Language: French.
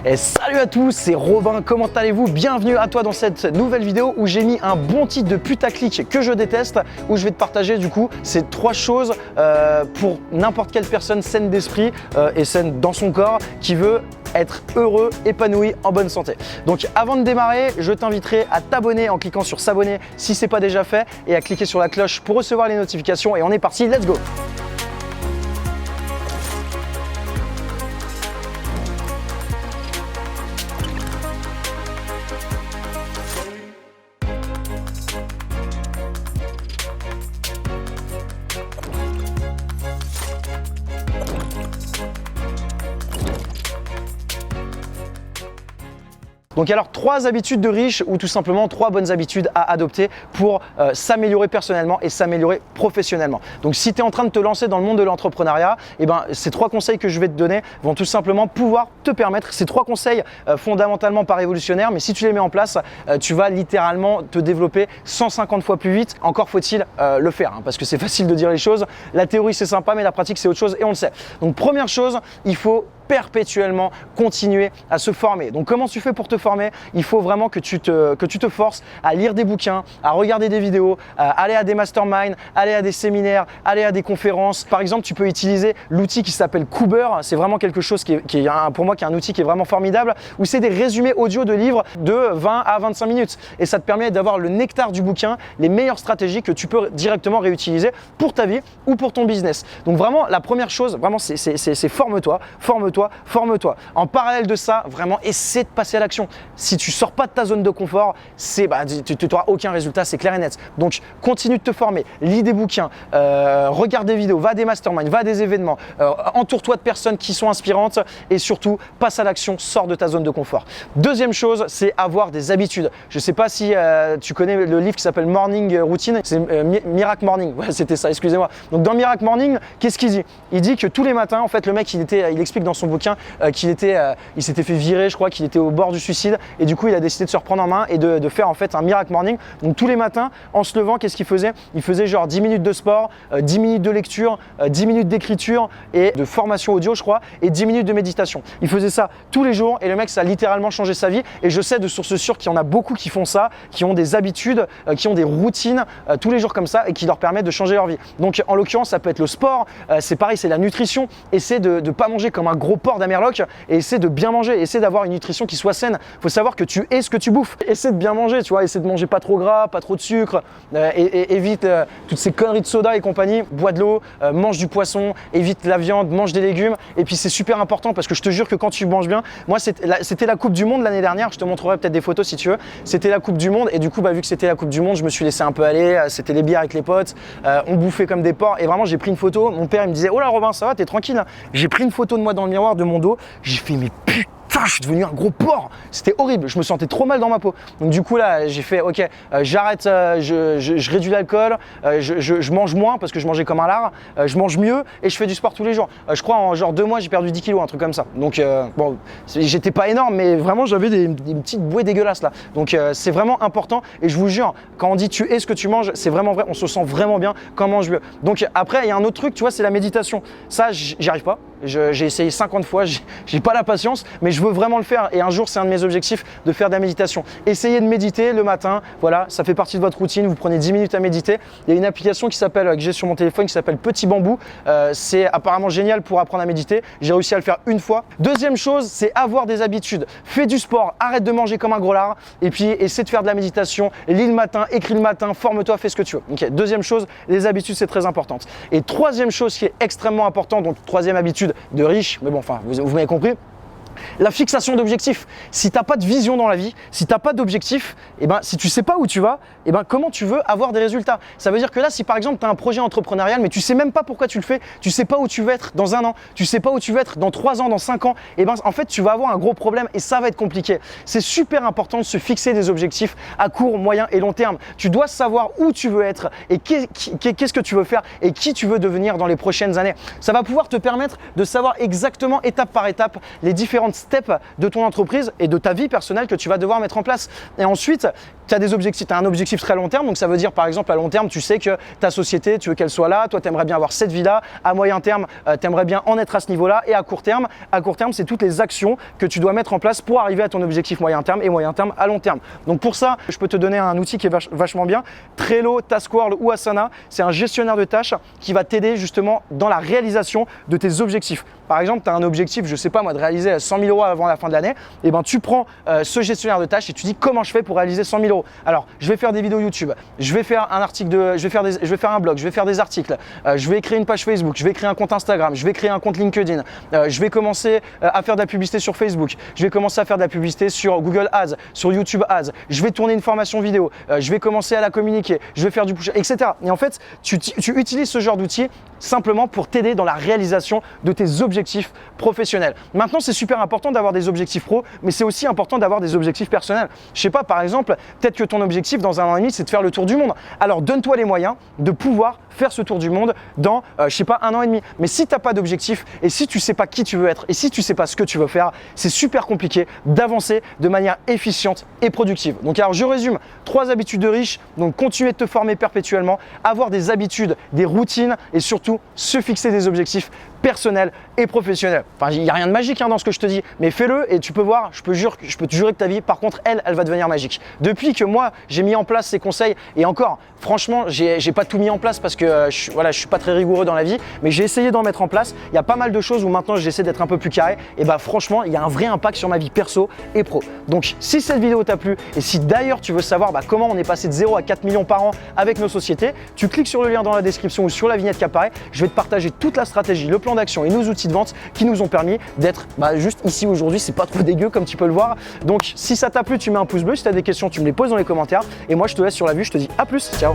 Et salut à tous, c'est Robin, comment allez-vous? Bienvenue à toi dans cette nouvelle vidéo où j'ai mis un bon titre de putaclic que je déteste, où je vais te partager du coup ces 3 choses pour n'importe quelle personne saine d'esprit et saine dans son corps qui veut être heureux, épanoui, en bonne santé. Donc avant de démarrer, je t'inviterai à t'abonner en cliquant sur s'abonner si ce n'est pas déjà fait et à cliquer sur la cloche pour recevoir les notifications et on est parti, let's go! Donc alors 3 habitudes de riches ou tout simplement 3 bonnes habitudes à adopter pour s'améliorer personnellement et s'améliorer professionnellement. Donc si tu es en train de te lancer dans le monde de l'entrepreneuriat, ces 3 conseils que je vais te donner vont tout simplement pouvoir te permettre, ces 3 conseils fondamentalement pas révolutionnaires, mais si tu les mets en place, tu vas littéralement te développer 150 fois plus vite. Encore faut-il le faire, parce que c'est facile de dire les choses. La théorie c'est sympa, mais la pratique c'est autre chose et on le sait. Donc première chose, il faut perpétuellement continuer à se former. Donc comment tu fais pour te former? Il faut vraiment que tu te forces à lire des bouquins, à regarder des vidéos, à aller à des masterminds, aller à des séminaires, aller à des conférences. Par exemple, tu peux utiliser l'outil qui s'appelle Cooper. C'est vraiment quelque chose pour moi qui est un outil qui est vraiment formidable, où c'est des résumés audio de livres de 20 à 25 minutes. Et ça te permet d'avoir le nectar du bouquin, les meilleures stratégies que tu peux directement réutiliser pour ta vie ou pour ton business. Donc vraiment, la première chose, vraiment, c'est forme-toi, forme-toi, forme-toi. En parallèle de ça, vraiment, essaie de passer à l'action. Si tu sors pas de ta zone de confort, tu n'auras aucun résultat, c'est clair et net. Donc, continue de te former, lis des bouquins, regarde des vidéos, va à des masterminds, va à des événements, entoure-toi de personnes qui sont inspirantes et surtout, passe à l'action, sors de ta zone de confort. Deuxième chose, c'est avoir des habitudes. Je ne sais pas si tu connais le livre qui s'appelle Morning Routine, c'est Miracle Morning, ouais, c'était ça, excusez-moi. Donc, dans Miracle Morning, qu'est-ce qu'il dit? Il dit que tous les matins, en fait, le mec, il explique dans son bouquin qu'il il s'était fait virer, je crois qu'il était au bord du suicide et du coup il a décidé de se reprendre en main et de faire en fait un miracle morning. Donc tous les matins en se levant, qu'est-ce qu'il faisait? Il faisait genre 10 minutes de sport, 10 minutes de lecture, 10 minutes d'écriture et de formation audio je crois et 10 minutes de méditation. Il faisait ça tous les jours et le mec ça a littéralement changé sa vie et je sais de sources sûres qu'il y en a beaucoup qui font ça, qui ont des habitudes, qui ont des routines tous les jours comme ça et qui leur permettent de changer leur vie. Donc en l'occurrence ça peut être le sport, c'est pareil, c'est la nutrition, essaie de ne pas manger comme un gros porc d'Amerloc et essaie de bien manger, essaie d'avoir une nutrition qui soit saine. Il faut savoir que tu es ce que tu bouffes. Essaie de bien manger, tu vois, essaie de manger pas trop gras, pas trop de sucre, et évite toutes ces conneries de soda et compagnie. Bois de l'eau, mange du poisson, évite la viande, mange des légumes. Et puis c'est super important parce que je te jure que quand tu manges bien, moi c'était la Coupe du Monde l'année dernière, je te montrerai peut-être des photos si tu veux. C'était la Coupe du Monde et du coup vu que c'était la Coupe du Monde, je me suis laissé un peu aller, c'était les bières avec les potes, on bouffait comme des porcs et vraiment j'ai pris une photo. Mon père il me disait: "Oh là Robin, ça va, t'es tranquille hein?" J'ai pris une photo de moi dans le miroir de mon dos, j'ai fait mais putain, je suis devenu un gros porc. C'était horrible, je me sentais trop mal dans ma peau. Donc du coup là, j'ai fait ok, j'arrête, je réduis l'alcool, je mange moins parce que je mangeais comme un lard, je mange mieux et je fais du sport tous les jours. Je crois en genre 2 mois, j'ai perdu 10 kilos, un truc comme ça. Donc bon, j'étais pas énorme, mais vraiment j'avais des petites bouées dégueulasses là. Donc c'est vraiment important et je vous jure, quand on dit tu es ce que tu manges, c'est vraiment vrai, on se sent vraiment bien quand on mange mieux. Donc après, il y a un autre truc, tu vois, c'est la méditation. Ça, j'y arrive pas. J'ai essayé 50 fois, j'ai pas la patience, mais je veux vraiment le faire. Et un jour, c'est un de mes objectifs de faire de la méditation. Essayez de méditer le matin, voilà, ça fait partie de votre routine. Vous prenez 10 minutes à méditer. Il y a une application que j'ai sur mon téléphone qui s'appelle Petit Bambou. C'est apparemment génial pour apprendre à méditer. J'ai réussi à le faire une fois. Deuxième chose, c'est avoir des habitudes. Fais du sport, arrête de manger comme un gros lard. Et puis, essaie de faire de la méditation. Lis le matin, écris le matin, forme-toi, fais ce que tu veux. Okay. Deuxième chose, les habitudes, c'est très important. Et troisième chose qui est extrêmement important, donc troisième habitude de riche, mais bon, enfin, vous m'avez compris. La fixation d'objectifs. Si tu n'as pas de vision dans la vie, si tu n'as pas d'objectif, si tu ne sais pas où tu vas, comment tu veux avoir des résultats? Ça veut dire que là, si par exemple tu as un projet entrepreneurial, mais tu ne sais même pas pourquoi tu le fais, tu ne sais pas où tu veux être dans 1 an, tu ne sais pas où tu veux être dans 3 ans, dans 5 ans, en fait, tu vas avoir un gros problème et ça va être compliqué. C'est super important de se fixer des objectifs à court, moyen et long terme. Tu dois savoir où tu veux être et qu'est-ce que tu veux faire et qui tu veux devenir dans les prochaines années. Ça va pouvoir te permettre de savoir exactement, étape par étape, les différentes différentes steps de ton entreprise et de ta vie personnelle que tu vas devoir mettre en place. Et ensuite, tu as des objectifs, tu as un objectif très long terme, donc ça veut dire par exemple à long terme, tu sais que ta société, tu veux qu'elle soit là, toi tu aimerais bien avoir cette vie-là, à moyen terme, tu aimerais bien en être à ce niveau-là, et à court terme, c'est toutes les actions que tu dois mettre en place pour arriver à ton objectif moyen terme et moyen terme à long terme. Donc pour ça, je peux te donner un outil qui est vachement bien, Trello, Taskworld ou Asana, c'est un gestionnaire de tâches qui va t'aider justement dans la réalisation de tes objectifs. Par exemple, tu as un objectif, je sais pas moi, de réaliser 100 000 euros avant la fin de l'année, et ben tu prends ce gestionnaire de tâches et tu dis comment je fais pour réaliser 100 000 euros. Alors, je vais faire des vidéos YouTube, je vais faire un article je vais faire un blog, je vais faire des articles, je vais créer une page Facebook, je vais créer un compte Instagram, je vais créer un compte LinkedIn, je vais commencer à faire de la publicité sur Facebook, je vais commencer à faire de la publicité sur Google Ads, sur YouTube Ads, je vais tourner une formation vidéo, je vais commencer à la communiquer, je vais faire du push, etc. Et en fait, tu utilises ce genre d'outils simplement pour t'aider dans la réalisation de tes objectifs professionnels. Maintenant, c'est super important d'avoir des objectifs pro, mais c'est aussi important d'avoir des objectifs personnels. Je sais pas, par exemple, peut-être que ton objectif dans 1 an et demi, c'est de faire le tour du monde. Alors, donne-toi les moyens de pouvoir faire ce tour du monde dans, je sais pas, 1 an et demi. Mais si tu n'as pas d'objectif et si tu sais pas qui tu veux être et si tu sais pas ce que tu veux faire, c'est super compliqué d'avancer de manière efficiente et productive. Donc, alors, je résume 3 habitudes de riches. Donc, continuer de te former perpétuellement, avoir des habitudes, des routines et surtout se fixer des objectifs personnels et professionnels. Enfin, il n'y a rien de magique dans ce que je te dis, mais fais-le et tu peux voir, je peux te jurer que ta vie, par contre, elle va devenir magique. Depuis que moi, j'ai mis en place ces conseils, et encore, franchement, j'ai pas tout mis en place parce que je suis pas très rigoureux dans la vie, mais j'ai essayé d'en mettre en place. Il y a pas mal de choses où maintenant j'essaie d'être un peu plus carré, et bah franchement, il y a un vrai impact sur ma vie perso et pro. Donc, si cette vidéo t'a plu, et si d'ailleurs tu veux savoir comment on est passé de 0 à 4 millions par an avec nos sociétés, tu cliques sur le lien dans la description ou sur la vignette qui apparaît. Je vais te partager toute la stratégie, le plan d'action et nos outils de vente qui nous ont permis d'être juste ici aujourd'hui. C'est pas trop dégueu comme tu peux le voir. Donc si ça t'a plu, tu mets un pouce bleu. Si tu as des questions, tu me les poses dans les commentaires. Et moi, je te laisse sur la vue. Je te dis à plus. Ciao.